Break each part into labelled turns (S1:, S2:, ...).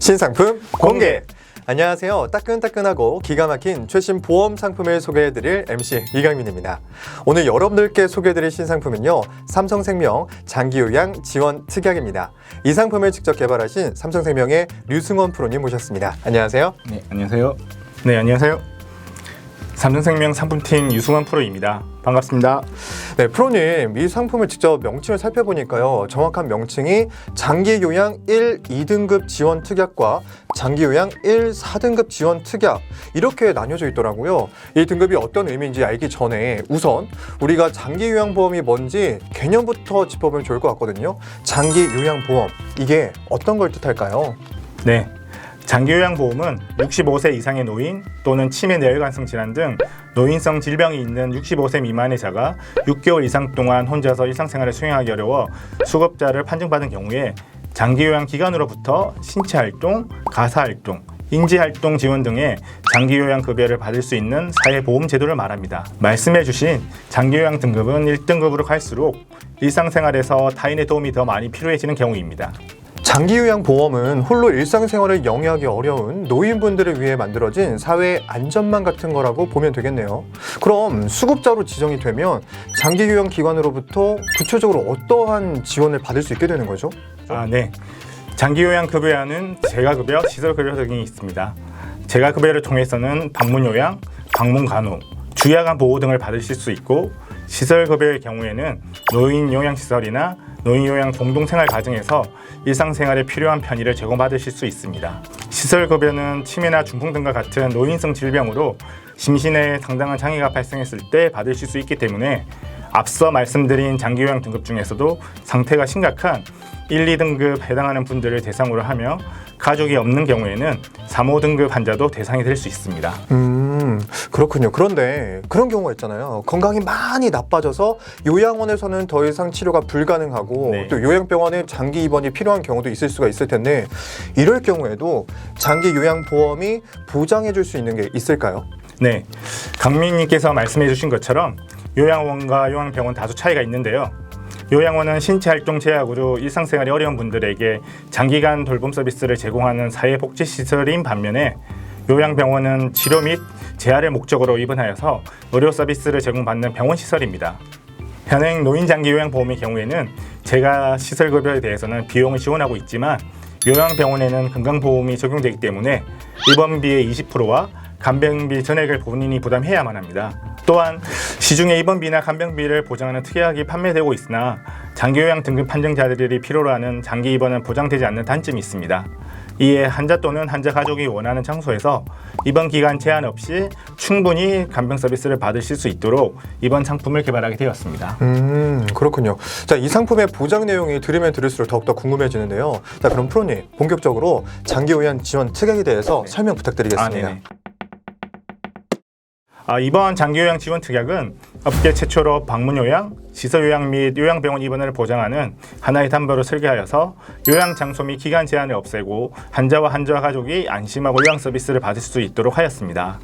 S1: 신상품 공개! 안녕하세요. 따끈따끈하고 기가 막힌 최신 보험 상품을 소개해드릴 MC 이강민입니다. 오늘 여러분들께 소개해드릴 신상품은요, 삼성생명 장기요양 지원 특약입니다. 이 상품을 직접 개발하신 삼성생명의 류승원 프로님 모셨습니다. 안녕하세요.
S2: 네, 안녕하세요. 네, 안녕하세요. 삼성생명 상품팀 유승원 프로입니다. 반갑습니다.
S1: 네, 프로님, 이 상품을 직접 명칭을 살펴보니까요, 정확한 명칭이 장기요양 1, 2등급 지원 특약과 장기요양 1, 4등급 지원 특약 이렇게 나뉘어져 있더라고요. 이 등급이 어떤 의미인지 알기 전에 우선 우리가 장기요양보험이 뭔지 개념부터 짚어보면 좋을 것 같거든요. 장기요양보험, 이게 어떤 걸 뜻할까요?
S2: 네, 장기요양보험은 65세 이상의 노인 또는 치매 뇌혈관성 질환 등 노인성 질병이 있는 65세 미만의 자가 6개월 이상 동안 혼자서 일상생활을 수행하기 어려워 수급자를 판정받은 경우에 장기요양 기관으로부터 신체활동, 가사활동, 인지활동 지원 등의 장기요양 급여를 받을 수 있는 사회보험 제도를 말합니다. 말씀해주신 장기요양 등급은 1등급으로 갈수록 일상생활에서 타인의 도움이 더 많이 필요해지는 경우입니다.
S1: 장기요양보험은 홀로 일상생활을 영위하기 어려운 노인분들을 위해 만들어진 사회 안전망 같은 거라고 보면 되겠네요. 그럼 수급자로 지정이 되면 장기요양기관으로부터 구체적으로 어떠한 지원을 받을 수 있게 되는 거죠?
S2: 네. 장기요양 급여에는 재가급여, 시설급여 등이 있습니다. 재가급여를 통해서는 방문요양, 방문간호, 주야간 보호 등을 받으실 수 있고, 시설급여의 경우에는 노인요양시설이나 노인요양 공동생활가정에서 일상생활에 필요한 편의를 제공받으실 수 있습니다. 시설급여는 치매나 중풍 등과 같은 노인성 질병으로 심신에 상당한 장애가 발생했을 때 받으실 수 있기 때문에 앞서 말씀드린 장기요양 등급 중에서도 상태가 심각한 1, 2등급 해당하는 분들을 대상으로 하며 가족이 없는 경우에는 3, 5등급 환자도 대상이 될 수 있습니다.
S1: 그렇군요. 그런데 그런 경우가 있잖아요. 건강이 많이 나빠져서 요양원에서는 더 이상 치료가 불가능하고
S2: 네.
S1: 또 요양병원에 장기 입원이 필요한 경우도 있을 수가 있을 텐데 이럴 경우에도 장기 요양보험이 보장해 줄 수 있는 게 있을까요?
S2: 네, 강민님께서 말씀해 주신 것처럼 요양원과 요양병원 다소 차이가 있는데요. 요양원은 신체활동 제약으로 일상생활이 어려운 분들에게 장기간 돌봄 서비스를 제공하는 사회복지시설인 반면에 요양병원은 치료 및 재활을 목적으로 입원하여서 의료 서비스를 제공받는 병원시설입니다. 현행 노인장기요양보험의 경우에는 재가 시설급여에 대해서는 비용을 지원하고 있지만 요양병원에는 건강보험이 적용되기 때문에 입원비의 20%와 간병비 전액을 본인이 부담해야만 합니다. 또한 시중에 입원비나 간병비를 보장하는 특약이 판매되고 있으나 장기요양 등급 판정자들이 필요로 하는 장기 입원은 보장되지 않는 단점이 있습니다. 이에 환자 또는 환자 가족이 원하는 장소에서 입원 기간 제한 없이 충분히 간병 서비스를 받으실 수 있도록 이번 상품을 개발하게 되었습니다.
S1: 그렇군요. 자, 이 상품의 보장 내용이 들으면 들을수록 더욱더 궁금해지는데요. 자, 그럼 프로님, 본격적으로 장기요양 지원 특약에 대해서 설명 부탁드리겠습니다.
S2: 이번 장기요양 지원 특약은 업계 최초로 방문요양, 시설요양 및 요양병원 입원을 보장하는 하나의 담보로 설계하여서 요양 장소 및 기간 제한을 없애고 환자와 환자 가족이 안심하고 요양 서비스를 받을 수 있도록 하였습니다.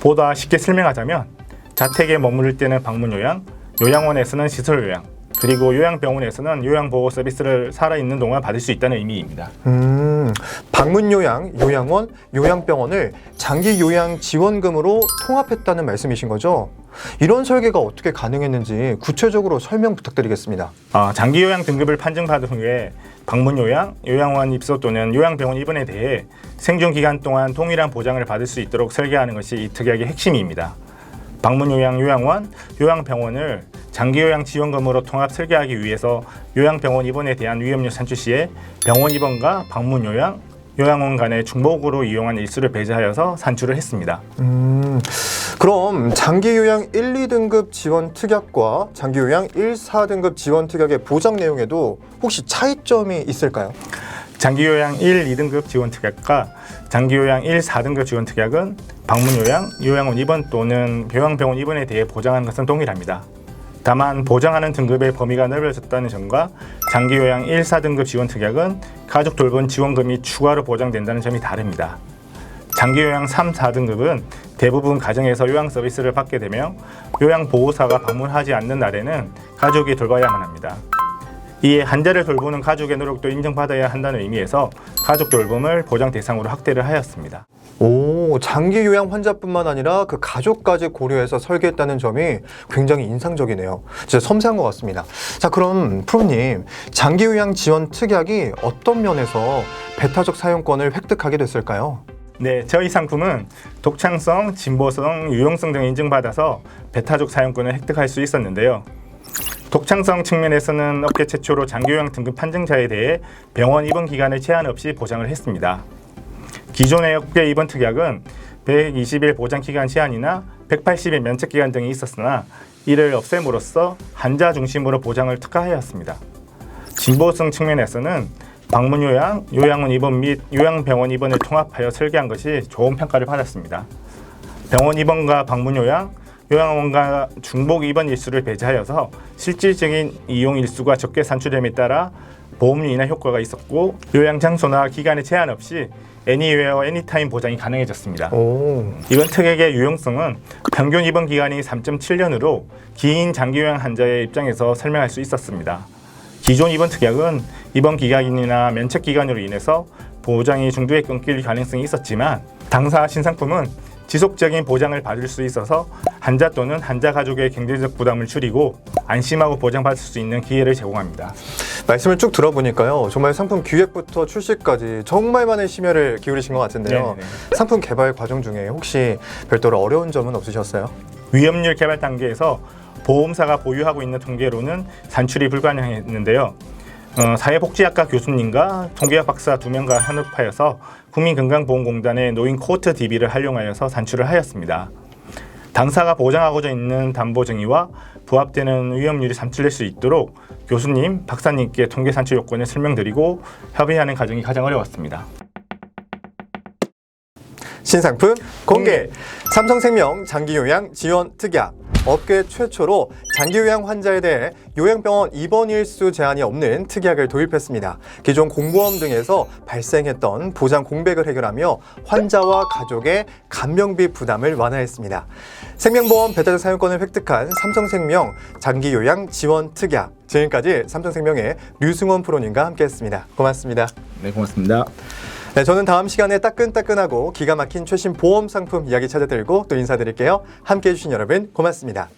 S2: 보다 쉽게 설명하자면 자택에 머무를 때는 방문요양, 요양원에서는 시설요양, 그리고 요양병원에서는 요양보호 서비스를 살아있는 동안 받을 수 있다는 의미입니다.
S1: 방문요양, 요양원, 요양병원을 장기요양 지원금으로 통합했다는 말씀이신 거죠? 이런 설계가 어떻게 가능했는지 구체적으로 설명 부탁드리겠습니다.
S2: 장기요양 등급을 판정받은 후에 방문요양, 요양원 입소 또는 요양병원 입원에 대해 생존 기간 동안 동일한 보장을 받을 수 있도록 설계하는 것이 이 특약의 핵심입니다. 방문요양, 요양원, 요양병원을 장기요양 지원금으로 통합 설계하기 위해서 요양병원 입원에 대한 위험료 산출 시에 병원 입원과 방문요양, 요양원 간의 중복으로 이용한 일수를 배제하여서 산출을 했습니다.
S1: 그럼 장기요양 1, 2등급 지원 특약과 장기요양 1, 4등급 지원 특약의 보장 내용에도 혹시 차이점이 있을까요?
S2: 장기요양 1, 2등급 지원 특약과 장기요양 1, 4등급 지원 특약은 방문요양, 요양원 입원 또는 요양병원 입원에 대해 보장하는 것은 동일합니다. 다만 보장하는 등급의 범위가 넓어졌다는 점과 장기요양 1, 4등급 지원 특약은 가족 돌봄 지원금이 추가로 보장된다는 점이 다릅니다. 장기요양 3, 4등급은 대부분 가정에서 요양 서비스를 받게 되며 요양보호사가 방문하지 않는 날에는 가족이 돌봐야만 합니다. 이에 환자를 돌보는 가족의 노력도 인정받아야 한다는 의미에서 가족 돌봄을 보장 대상으로 확대를 하였습니다.
S1: 오, 장기 요양 환자뿐만 아니라 그 가족까지 고려해서 설계했다는 점이 굉장히 인상적이네요. 진짜 섬세한 것 같습니다. 자, 그럼 프로님, 장기 요양 지원 특약이 어떤 면에서 배타적 사용권을 획득하게 됐을까요?
S2: 네, 저희 상품은 독창성, 진보성, 유용성 등을 인증받아서 배타적 사용권을 획득할 수 있었는데요. 독창성 측면에서는 업계 최초로 장기요양 등급 판정자에 대해 병원 입원 기간을 제한 없이 보장을 했습니다. 기존의 업계 입원 특약은 120일 보장 기간 제한이나 180일 면책 기간 등이 있었으나 이를 없앰으로써 환자 중심으로 보장을 특화하였습니다. 진보성 측면에서는 방문 요양, 요양원 입원 및 요양병원 입원을 통합하여 설계한 것이 좋은 평가를 받았습니다. 병원 입원과 방문 요양, 요양원과 중복 입원 일수를 배제하여서 실질적인 이용 일수가 적게 산출됨에 따라 보험료 인하 효과가 있었고 요양 장소나 기간에 제한 없이 애니웨어 애니타임 보장이 가능해졌습니다. 이번 특약의 유용성은 평균 입원 기간이 3.7년으로 긴 장기 요양 환자의 입장에서 설명할 수 있었습니다. 기존 입원 특약은 입원 기간이나 면책 기간으로 인해서 보장이 중도에 끊길 가능성이 있었지만 당사 신상품은 지속적인 보장을 받을 수 있어서 환자 또는 환자 가족의 경제적 부담을 줄이고 안심하고 보장받을 수 있는 기회를 제공합니다.
S1: 말씀을 쭉 들어보니까요, 정말 상품 기획부터 출시까지 정말 많은 심혈을 기울이신 것 같은데요.
S2: 네네.
S1: 상품 개발 과정 중에 혹시 별도로 어려운 점은 없으셨어요?
S2: 위험률 개발 단계에서 보험사가 보유하고 있는 통계로는 산출이 불가능했는데요. 사회복지학과 교수님과 통계학 박사 2명과 협업하여서 국민건강보험공단의 노인 코호트 DB를 활용하여서 산출을 하였습니다. 당사가 보장하고자 있는 담보 정의와 부합되는 위험률이 산출될 수 있도록 교수님, 박사님께 통계 산출 요건을 설명드리고 협의하는 과정이 가장 어려웠습니다.
S1: 신상품 공개! 삼성생명 장기요양 지원 특약. 업계 최초로 장기요양 환자에 대해 요양병원 입원 일수 제한이 없는 특약을 도입했습니다. 기존 공보험 등에서 발생했던 보장 공백을 해결하며 환자와 가족의 간병비 부담을 완화했습니다. 생명보험 배타적 사용권을 획득한 삼성생명 장기요양 지원 특약. 지금까지 삼성생명의 류승원 프로님과 함께했습니다. 고맙습니다.
S2: 네, 고맙습니다.
S1: 네, 저는 다음 시간에 따끈따끈하고 기가 막힌 최신 보험 상품 이야기 찾아들고 또 인사드릴게요. 함께해 주신 여러분 고맙습니다.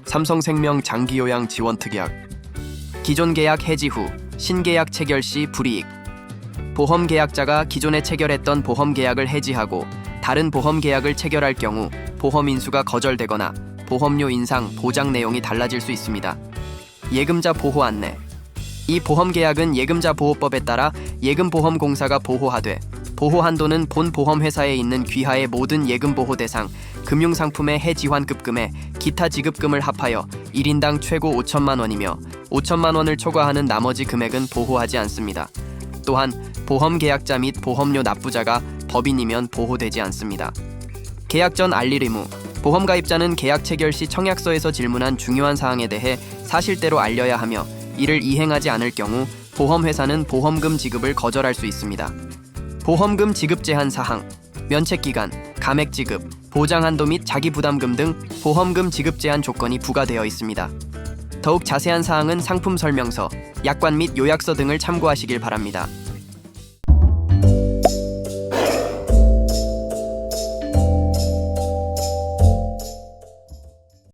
S3: 삼성생명 장기요양 지원 특약. 기존 계약 해지 후 신계약 체결 시 불이익. 보험 계약자가 기존에 체결했던 보험 계약을 해지하고 다른 보험 계약을 체결할 경우 보험 인수가 거절되거나 보험료 인상, 보장 내용이 달라질 수 있습니다. 예금자 보호 안내. 이 보험 계약은 예금자 보호법에 따라 예금보험공사가 보호하되 보호 한도는 본 보험회사에 있는 귀하의 모든 예금보호 대상, 금융상품의 해지환급금에 기타 지급금을 합하여 1인당 최고 5천만 원이며 5천만 원을 초과하는 나머지 금액은 보호하지 않습니다. 또한 보험 계약자 및 보험료 납부자가 법인이면 보호되지 않습니다. 계약 전 알릴 의무. 보험 가입자는 계약 체결 시 청약서에서 질문한 중요한 사항에 대해 사실대로 알려야 하며 이를 이행하지 않을 경우 보험회사는 보험금 지급을 거절할 수 있습니다. 보험금 지급 제한 사항, 면책 기간, 감액 지급, 보장 한도 및 자기 부담금 등 보험금 지급 제한 조건이 부과되어 있습니다. 더욱 자세한 사항은 상품 설명서, 약관 및 요약서 등을 참고하시길 바랍니다.